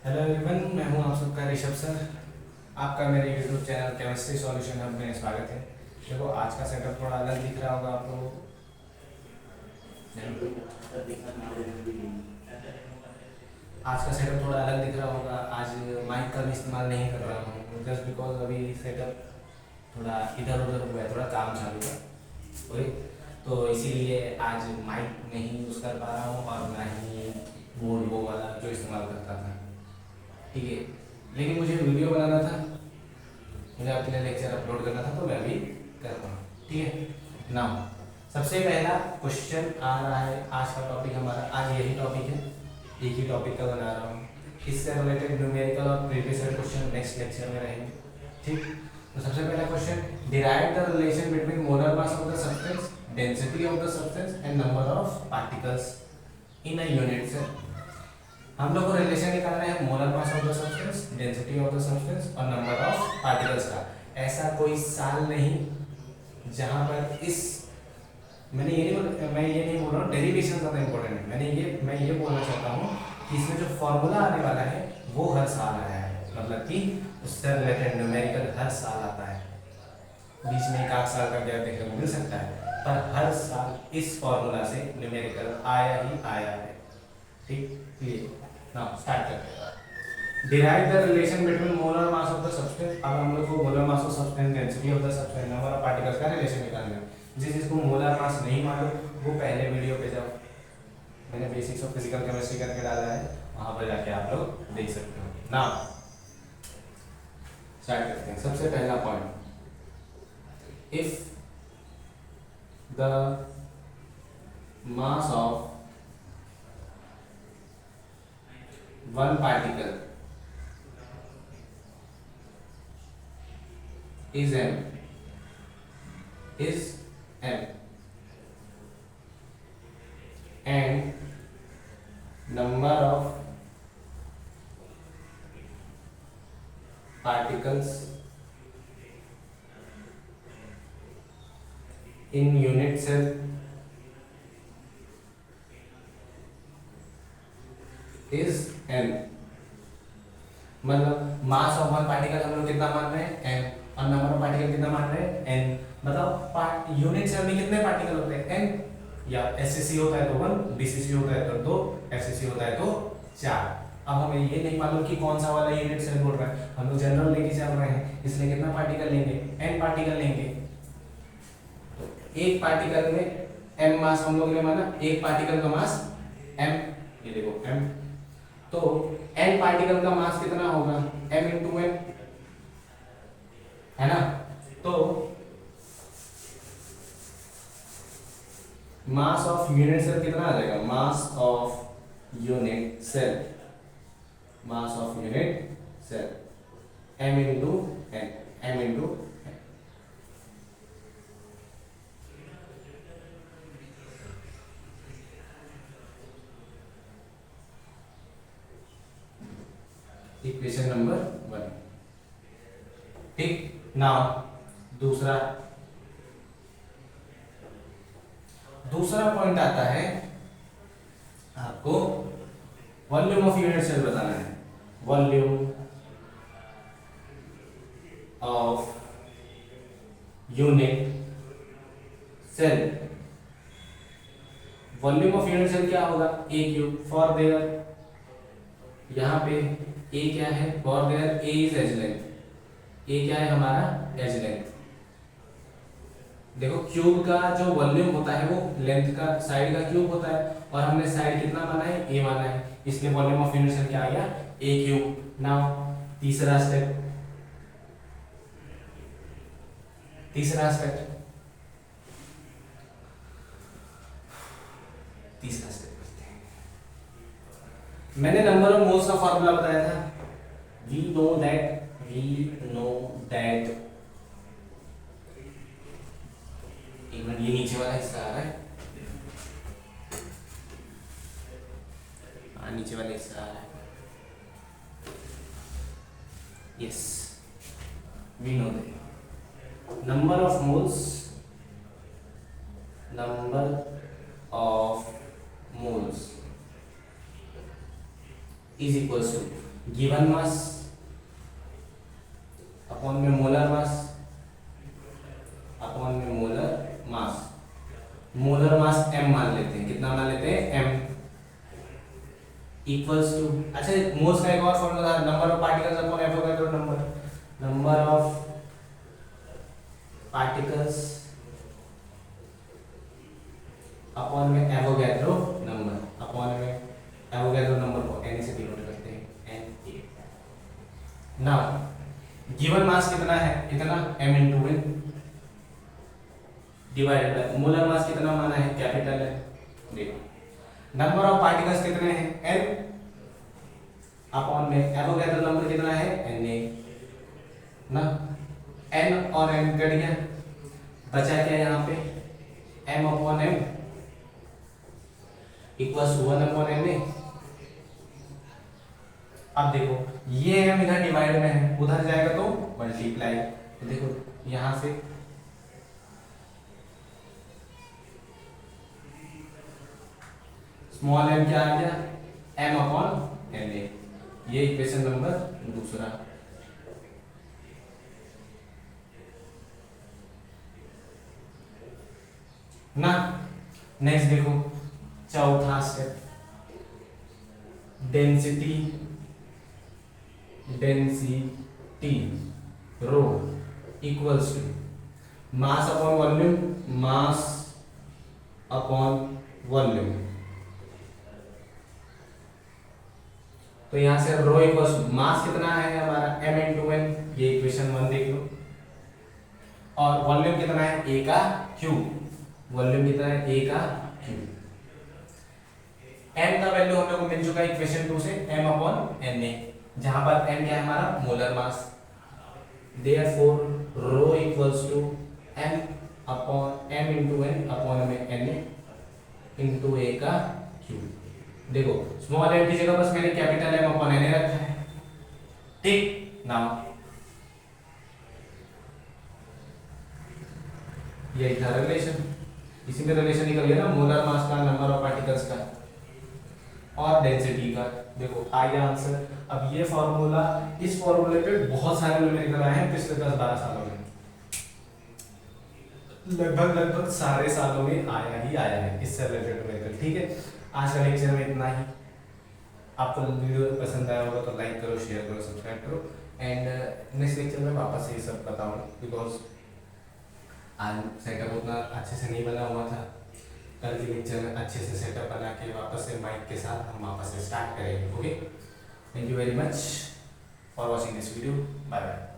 Hello everyone, मैं हूं आप सबका ऋषभ सर। आपका मेरे YouTube channel chemistry solution hub में स्वागत है। देखो, आज का सेटअप थोड़ा अलग दिख रहा होगा आप लोगों को। आज का सेटअप थोड़ा अलग दिख रहा होगा। आज माइक का भी इस्तेमाल नहीं कर रहा हूँ, जस्ट बिकॉज अभी सेटअप थोड़ा इधर उधर हुआ है, थोड़ा काम चालू है वही। तो इसीलिए आज माइक नहीं यूज़ कर पा रहा हूँ और ना ही बोर्ड वो वाला जो इस्तेमाल करता था। ठीक है, लेकिन मुझे वीडियो बनाना था, मुझे अपने लेक्चर अपलोड करना था, तो मैं भी कर रहा हूँ। ठीक है ना। सबसे पहला क्वेश्चन आ रहा है। आज का टॉपिक हमारा, आज यही टॉपिक है, एक ही टॉपिक का बना रहा हूँ। इससे रिलेटेड न्यूमेरिकल और previous year question next lecture में रहेंगे। ठीक, तो सबसे पहला question, derive the relation between molar mass of the substance, density of the substance and number of particles in a unit cell. हम लोग को रिलेशन निकालना है molar mass of the substance, density of the substance और number of particles का। ऐसा कोई साल नहीं जहां पर इस, मैं ये नहीं बोल रहा हूँ डेरिवेशन ज़्यादा इंपॉर्टेंट है। मैं ये बोलना चाहता हूँ कि इसमें जो फॉर्मूला आने वाला है वो हर साल आया है, मतलब कि उससे रिलेटेड न्यूमेरिकल हर साल आता है। बीच में एक आध साल का गैप देखने को मिल सकता है, पर हर साल इस फॉर्मूला से न्यूमेरिकल आया ही आया है। ठीक, क्लियर। नाउ स्टार्ट करते हैं। Derive the relation between molar mass of the substance. अब हम लोग को molar mass of substance, density of the substance, number of particles का रिलेशन निकालना है। जिसको मोलर मास नहीं मालूम वो पहले वीडियो पे जाओ, मैंने बेसिक्स ऑफ फिजिकल केमिस्ट्री करके डाला है, वहां पर जाके आप लोग देख सकते हो। नाउ स्टार्ट करते हैं। सबसे पहला point, if the mass of one particle is m and number of particles in unit cell is n। मतलब मास ऑफ वन पार्टिकल हम लोग कितना मान रहे हैं, n, और नंबर ऑफ पार्टिकल कितना मान रहे हैं, n। बताओ यूनिट सेल में कितने पार्टिकल होते हैं, n। या एससीसी होता है तो 1, बीसीसी होता है तो 2, एफसीसी होता है तो 4। अब हमें ये नहीं मालूम कि कौन सा वाला यूनिट सेल बोल रहा है, हम लोग जनरल लेके चल रहे हैं, इसलिए कितना पार्टिकल लेंगे, n पार्टिकल लेंगे। तो एक पार्टिकल में m मास हम लोग ने माना, एक पार्टिकल का मास m, ये देखो m। तो n पार्टिकल का मास कितना होगा, m इंटू n, है ना। तो मास ऑफ यूनिट सेल कितना आ जाएगा, mass of unit cell, mass of unit cell m into n, m into n। Equation number 1। ठीक, नाउ दूसरा पॉइंट आता है, आपको वॉल्यूम ऑफ यूनिट सेल बताना है। Volume of unit cell, volume of unit cell क्या होगा, ए क्यूब फॉर देयर, यहां पे ए क्या है, for there a is edge length, a क्या है हमारा, एज लेंथ। देखो क्यूब का जो वॉल्यूम होता है वो लेंथ का, साइड का क्यूब होता है, और हमने साइड कितना माना है, ए माना है, इसलिए वॉल्यूम ऑफ यूनिट सेल क्या आ गया, ए क्यूब। नाउ तीसरा स्टेप, तीसरा स्टेप करते हैं। मैंने नंबर ऑफ मोल्स का फॉर्मूला बताया था, वी नो दैट, एक मिनट, ये नीचे वाला हिस्सा आ रहा है, नीचे वाला हिस्सा आ रहा है, yes, we know that number of moles is equal to given mass upon में मोलर मास अपॉन में molar mass. Molar mass m मान लेते हैं, कितना मान लेते हैं m इक्वल्स टू, अच्छा मोल्स का एक और फॉर्मूला था, number of particles upon Avogadro number, number of particles upon में एवोगैड्रो नंबर, अपॉन में एवोगैड्रो नंबर को n से डिनोट करते हैं na। नाउ गिवन मास कितना है, इतना m into n divided by molar mass कितना माना है, कैपिटल है। देखो नंबर ऑफ पार्टिकल्स कितने हैं n अपॉन में एवोगैड्रो नंबर कितना है na ना, n और n कट गया, बचा क्या यहाँ पे m upon m equals 1 upon n। अब देखो ये m इधर डिवाइड में है, उधर जाएगा तो मल्टीप्लाई, तो देखो यहां से स्मॉल m क्या आ गया m अपॉन na, ये इक्वेशन नंबर दूसरा। ना नेक्स्ट देखो चौथा step, density rho equals to mass upon volume, mass upon volume. तो यहां से रो इक्वल्स टू मास कितना है हमारा m इंटू n, ये इक्वेशन 1 देख लो, और वॉल्यूम कितना है a का क्यूब, वॉल्यूम कितना है a का क्यूब। m का वैल्यू हम लोग को मिल चुका है इक्वेशन 2 से m अपॉन na, जहां पर m क्या है हमारा molar mass, therefore rho equals to m upon m into n upon में na इंटू a का क्यूब। देखो स्मॉल m की जगह बस मैंने कैपिटल M अपॉन na रखा है, ठीक। नाउ ये था रिलेशन, इसी में रिलेशन निकल गया ना मोलर मास का, नंबर ऑफ पार्टिकल्स का और डेंसिटी का। देखो आ गया आंसर। अब ये फॉर्मूला, इस फॉर्मूले पे बहुत सारे न्यूमेरिकल आए हैं पिछले 10-12 सालों में, लगभग सारे सालों में आया ही आया है इससे रिलेटेड न्यूमेरिकल, ठीक है। आज का लेक्चर में इतना ही। आपको वीडियो पसंद आया होगा तो लाइक करो, शेयर करो, सब्सक्राइब करो, एंड नेक्स्ट लेक्चर में वापस से ये सब बताऊंगा, बिकॉज आज सेटअप उतना अच्छे से नहीं बना हुआ था। कल के लेक्चर में अच्छे से सेटअप बना के वापस से माइक के साथ हम वापस से स्टार्ट करेंगे। Okay, thank you very much for watching this video, bye bye.